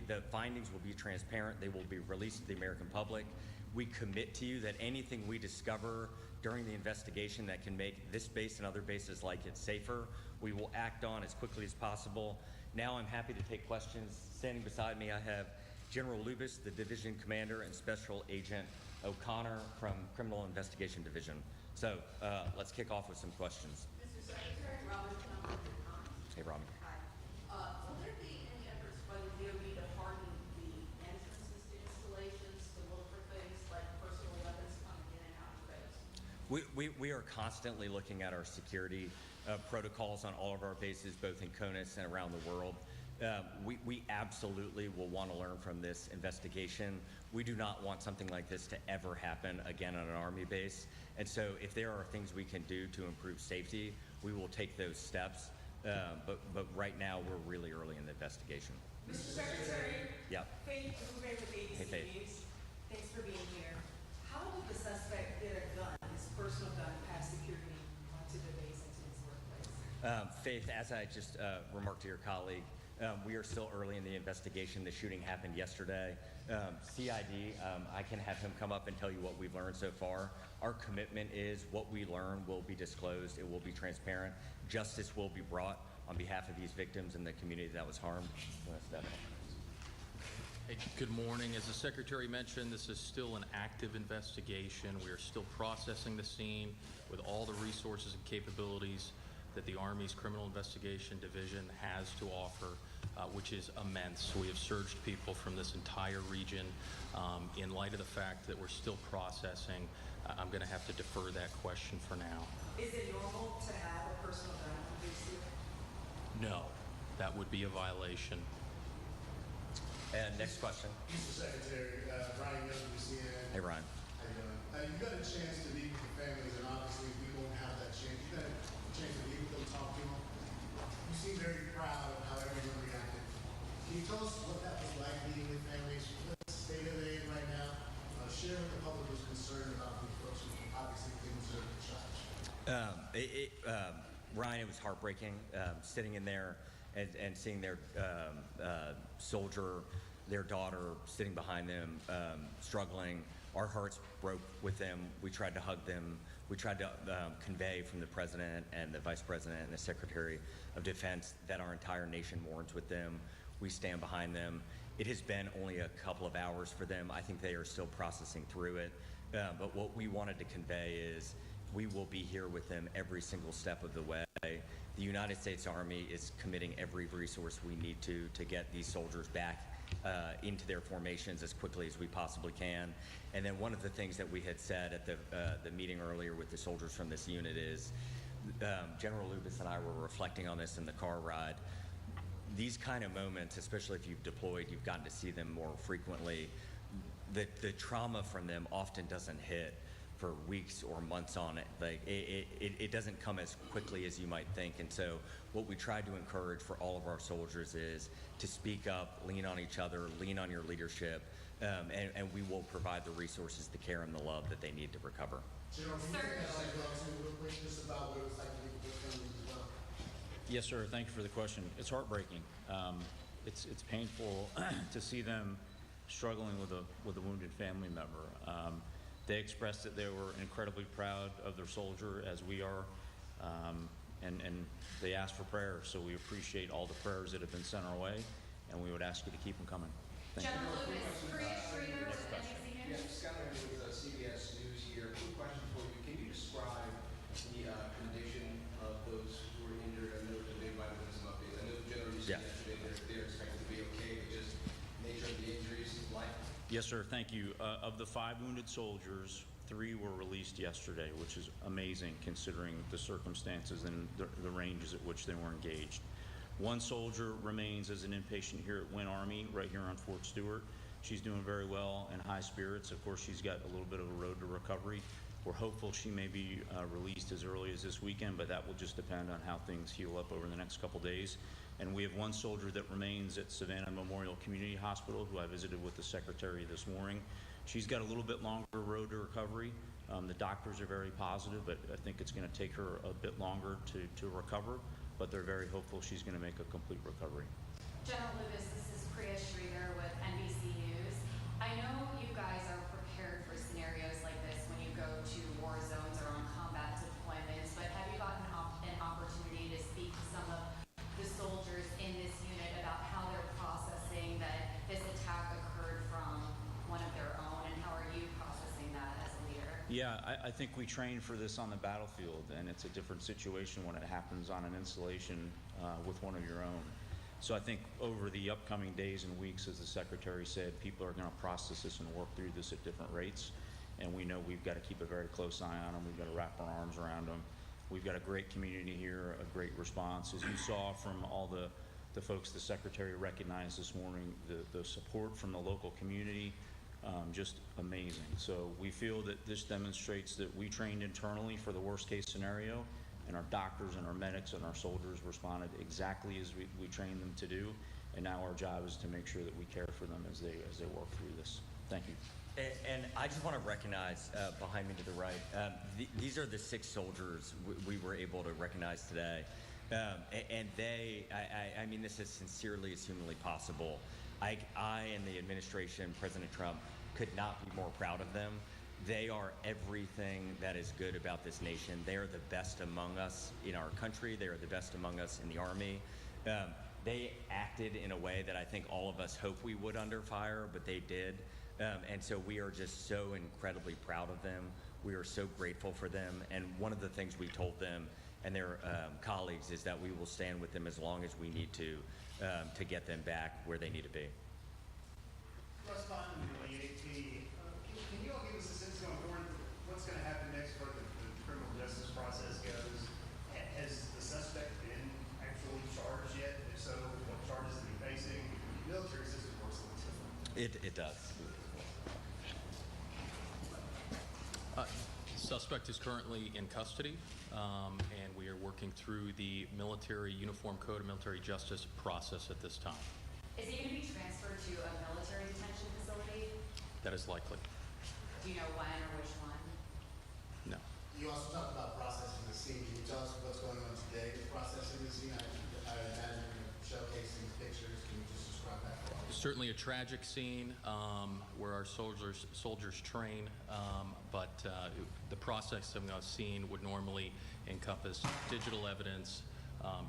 the findings will be transparent. They will be released to the American public. We commit to you that anything we discover during the investigation that can make this base and other bases like it safer, we will act on as quickly as possible. Now I'm happy to take questions. Standing beside me, I have General Lubis, the Division Commander, and Special Agent O'Connor from Criminal Investigation Division. So let's kick off with some questions. Mr. Secretary, Robert O'Connor. Hey, Robin. Hi. Will there be any efforts by the DOD to harden the entrances to installations to look for things like personal weapons coming in and out of base? We are constantly looking at our security protocols on all of our bases, both in CONUS and around the world. We absolutely will want to learn from this investigation. We do not want something like this to ever happen again on an Army base. And so if there are things we can do to improve safety, we will take those steps. But right now, we're really early in the investigation. Mr. Secretary, yeah. Faith Dubé with ABC Hey, Faith. News. Thanks for being here. How did the suspect get a gun, his personal gun, past security onto the base and to his workplace? Faith, as I just remarked to your colleague, we are still early in the investigation. The shooting happened yesterday. CID, I can have him come up and tell you what we've learned so far. Our commitment is what we learn will be disclosed. It will be transparent. Justice will be brought on behalf of these victims and the community that was harmed. Hey, good morning. As the Secretary mentioned, this is still an active investigation. We are still processing the scene with all the resources and capabilities that the Army's Criminal Investigation Division has to offer, which is immense. We have surged people from this entire region. In light of the fact that we're still processing, I'm going to have to defer that question for now. Is it normal to have a personal gun on base here? No, that would be a violation. And next question. Mr. Secretary, Ryan Young from CNN. Hey, Ryan. How you doing? You got a chance to meet with the families, and obviously we won't have that chance. You got a chance to meet with them, talk to them. You seem very proud of how everyone reacted. Can you tell us what that was like meeting with families? What state are they in right now? Share with the public who's concerned about these folks who obviously didn't deserve the charge. Ryan, it was heartbreaking sitting in there and seeing their soldier, their daughter sitting behind them, struggling. Our hearts broke with them. We tried to hug them. We tried to convey from the President and the Vice President and the Secretary of Defense that our entire nation mourns with them. We stand behind them. It has been only a couple of hours for them. I think they are still processing through it. But what we wanted to convey is we will be here with them every single step of the way. The United States Army is committing every resource we need to get these soldiers back into their formations as quickly as we possibly can. And then one of the things that we had said at the meeting earlier with the soldiers from this unit is, General Lubis and I were reflecting on this in the car ride. These kind of moments, especially if you've deployed, you've gotten to see them more frequently, the trauma from them often doesn't hit for weeks or months on it. Like it doesn't come as quickly as you might think. And so what we try to encourage for all of our soldiers is to speak up, lean on each other, lean on your leadership, and we will provide the resources, the care, and the love that they need to recover. General, can you take that real quick just about what it was like to meet with their families as well? Yes, sir. Thank you for the question. It's heartbreaking. It's painful to see them struggling with a wounded family member. They expressed that they were incredibly proud of their soldier, as we are, and they asked for prayer. So we appreciate all the prayers that have been sent our way, and we would ask you to keep them coming. Thank you. General Lubis, Prien with ABC News. Yes, Scott with CBS News here. Quick question for you. Can you describe the condition of those who are injured? I know that they might have been some updates. I know generally yesterday they're expected to be okay, but just nature of the injuries, life. Yes, sir. Thank you. Of the 5 wounded soldiers, 3 were released yesterday, which is amazing considering the circumstances and the ranges at which they were engaged. 1 soldier remains as an inpatient here at Wynn Army, right here on Fort Stewart. She's doing very well and high spirits. Of course, she's got a little bit of a road to recovery. We're hopeful she may be released as early as this weekend, but that will just depend on how things heal up over the next couple days. And we have 1 soldier that remains at Savannah Memorial Community Hospital, who I visited with the Secretary this morning. She's got a little bit longer road to recovery. The doctors are very positive, but I think it's going to take her a bit longer to recover, but they're very hopeful she's going to make a complete recovery. General Lubis, this is Prien with Yeah, I think we train for this on the battlefield, and it's a different situation when it happens on an installation with one of your own. So I think over the upcoming days and weeks, as the Secretary said, people are going to process this and work through this at different rates. And we know we've got to keep a very close eye on them. We've got to wrap our arms around them. We've got a great community here, a great response. As you saw from all the folks the Secretary recognized this morning, the support from the local community, just amazing. So we feel that this demonstrates that we trained internally for the worst case scenario, and our doctors and our medics and our soldiers responded exactly as we trained them to do. And now our job is to make sure that we care for them as they work through this. Thank you. And I just want to recognize behind me to the right, these are the 6 soldiers we were able to recognize today. And they, I mean this as sincerely as humanly possible. I and the administration, President Trump, could not be more proud of them. They are everything that is good about this nation. They are the best among us in our country. They are the best among us in the Army. They acted in a way that I think all of us hope we would under fire, but they did. And so we are just so incredibly proud of them. We are so grateful for them. And one of the things we told them and their colleagues is that we will stand with them as long as we need to get them back where they need to be. Correspondent to the AT, can you all give us a sense going forward what's going to happen next for the criminal justice process goes? Has the suspect been actually charged yet? If so, what charges is he facing? The military system works a little different. It does. Suspect is currently in custody, and we are working through the military uniform code of military justice process at this time. Is he going to be transferred to a military detention facility? That is likely. Do you know when or which one? No. You also talked about processing the scene. Can you tell us what's going on today with processing the scene? I imagine you're showcasing pictures. Can you just describe that for us? Certainly a tragic scene where our soldiers train, but the process of a scene would normally encompass digital evidence,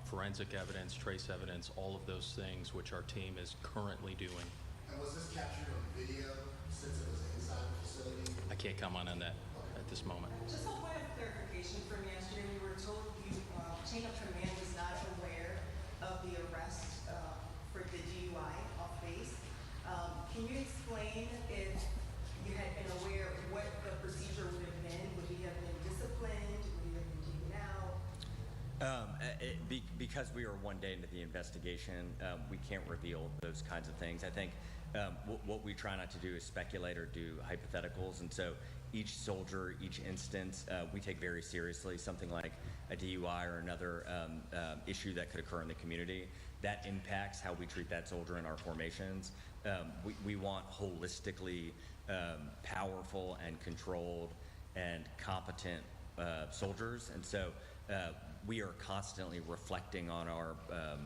forensic evidence, trace evidence, all of those things which our team is currently doing. And was this captured on video since it was inside the facility? I can't comment on that at this moment. Just a point of clarification from yesterday, we were told you, chain of command was not aware of the arrest for the DUI off base. Can you explain if you had been aware what the procedure would have been? Would he have been disciplined? Would he have been taken out? Because we are one day into the investigation, we can't reveal those kinds of things. I think what we try not to do is speculate or do hypotheticals, and so each soldier, each instance, we take very seriously. Something like a DUI or another issue that could occur in the community, that impacts how we treat that soldier in our formations. We want holistically powerful and controlled and competent soldiers, and so we are constantly reflecting on our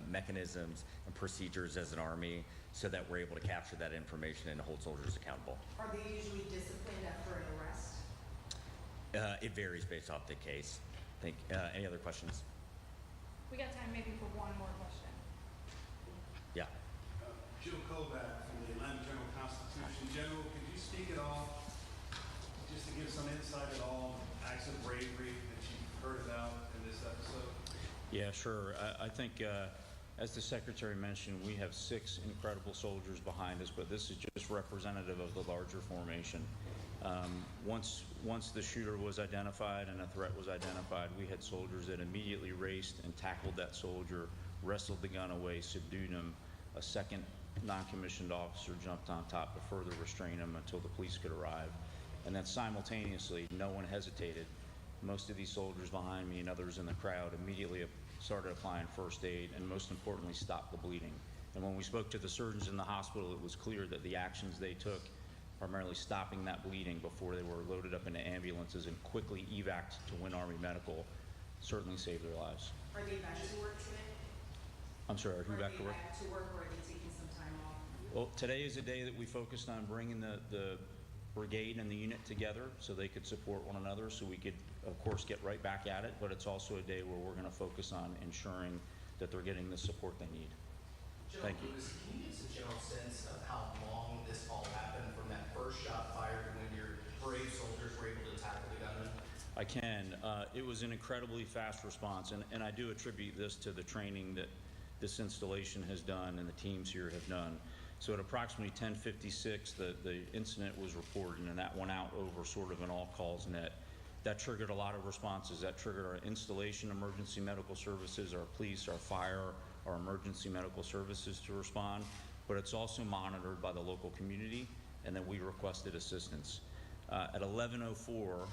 mechanisms and procedures as an Army so that we're able to capture that information and hold soldiers accountable. Are they usually disciplined after an arrest? It varies based off the case. Any other questions? We got time maybe for one more question. Yeah. Jill Kovac from the Atlanta Journal-Constitution. General, could you speak at all, just to give some insight at all, acts of bravery that you've heard about in this episode? Yeah, sure. I think, as the Secretary mentioned, we have 6 incredible soldiers behind us, but this is just representative of the larger formation. Once the shooter was identified and a threat was identified, we had soldiers that immediately raced and tackled that soldier, wrestled the gun away, subdued him. A second non-commissioned officer jumped on top to further restrain him until the police could arrive. And then simultaneously, no one hesitated. Most of these soldiers behind me and others in the crowd immediately started applying first aid and, most importantly, stopped the bleeding. And when we spoke to the surgeons in the hospital, it was clear that the actions they took, primarily stopping that bleeding before they were loaded up into ambulances and quickly evac'd to Win Army Medical, certainly saved their lives. Are they back to work today? I'm sorry, are you back to work? Are they back to work, or are they taking some time off? Well, today is a day that we focused on bringing the brigade and the unit together so they could support one another, so we could, of course, get right back at it, but it's also a day where we're going to focus on ensuring that they're getting the support they need. Thank you. Lewis, can you give us a general sense of how long this all happened from that first shot fired when your brave soldiers were able to tackle the I can. It was an incredibly fast response, and I do attribute this to the training that this installation has done and the teams here have done. So at approximately 10:56, the incident was reported, and that went out over sort of an all-calls net. That triggered a lot of responses. That triggered our installation emergency medical services, our police, our fire, our emergency medical services to respond, but it's also monitored by the local community, and then we requested assistance. At 11:04,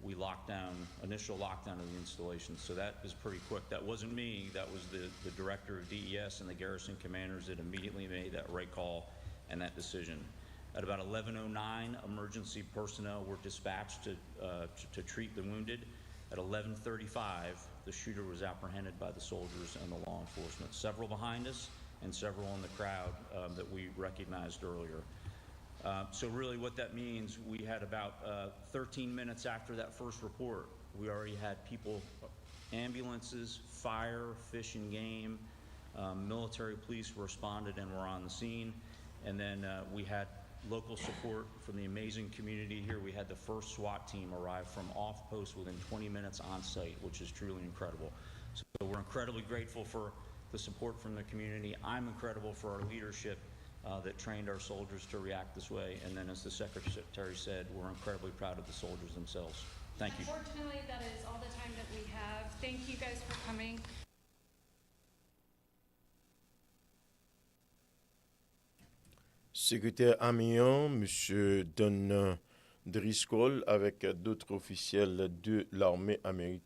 we locked down, initial lockdown of the installation, so that is pretty quick. That wasn't me, that was the director of DES and the garrison commanders that immediately made that right call and that decision. At about 11:09, emergency personnel were dispatched to treat the wounded. At 11:35, the shooter was apprehended by the soldiers and the law enforcement. Several behind us and several in the crowd that we recognized earlier. So really what that means, we had about 13 minutes after that first report, we already had people, ambulances, fire, fish and game, military police responded and were on the scene. And then we had local support from the amazing community here. We had the first SWAT team arrive from off post within 20 minutes on site, which is truly incredible. So we're incredibly grateful for the support from the community. I'm incredible for our leadership that trained our soldiers to react this way. And then as the Secretary said, we're incredibly proud of the soldiers themselves. Thank you. Unfortunately, that is all the time that we have. Thank you guys for coming. Secrétaire Amiens, M. Don Driscoll, avec d'autres officiels de l'armée américaine.